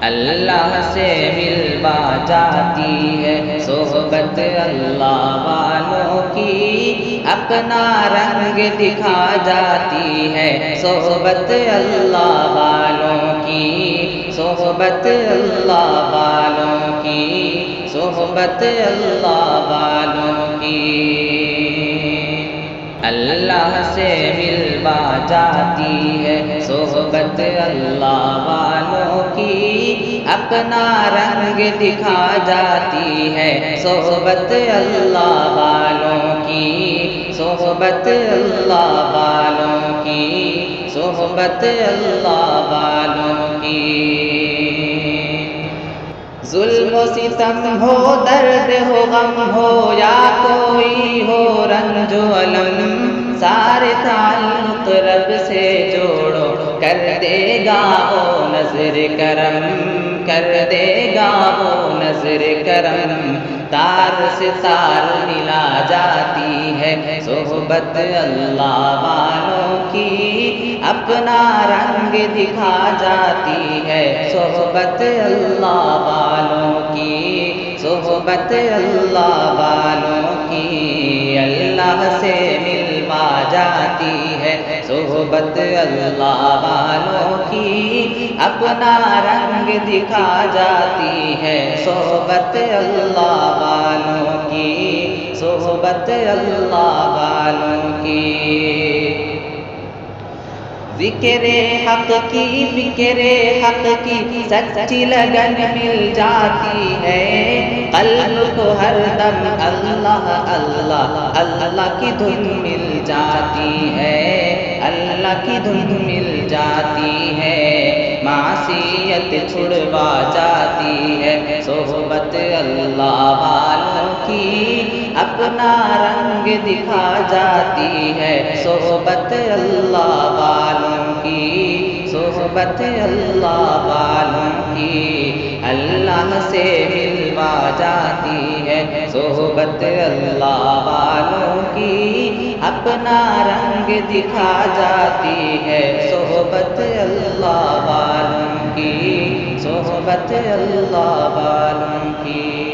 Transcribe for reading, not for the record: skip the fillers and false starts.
اللہ سے ملوا جاتی ہے صحبت اللہ والوں کی، اپنا رنگ دکھا جاتی ہے صحبت اللہ والوں کی، صحبت اللہ والوں کی، صحبت اللہ والوں کی۔ اللہ سے ملوا جاتی ہے صحبت اللہ والوں کی، اپنا رنگ دکھا جاتی ہے صحبت اللہ والوں کی، صحبت اللہ والوں کی، صحبت اللہ والوں کی۔ ظلم و ستم ہو، درد ہو، غم ہو، یا کوئی ہو رنج و الم، سارے تعلق رب سے جوڑو، کر دے گا وہ نظر کرم، کر دے گا وہ نظر کرم۔ تار سے تار ملا جاتی ہے صحبت اللہ والوں کی، اپنا رنگ دکھا جاتی ہے صحبت اللہ والوں کی، صحبت اللہ والوں کی۔ اللہ سے ملوا جاتی ہے صحبت اللہ والوں کی، اپنا رنگ دکھا جاتی ہے صحبت اللہ والوں کی، صحبت اللہ والوں کی۔ ذکر حق کی، فکر حق کی سچی لگن مل جاتی ہے، قلب کو ہر دم اللہ اللہ اللہ کی دھن مل جاتی ہے، اللہ کی دھن مل جاتی ہے۔ معصیت چھڑوا جاتی ہے صحبت اللہ والوں کی، اپنا رنگ دکھا جاتی ہے صحبت اللہ والوں کی، صحبت اللہ والوں کی۔ اللہ سے ملوا جاتی ہے صحبت اللہ والوں کی، اپنا رنگ دکھا جاتی ہے صحبت اللہ والوں کی، صحبت اللہ والوں کی۔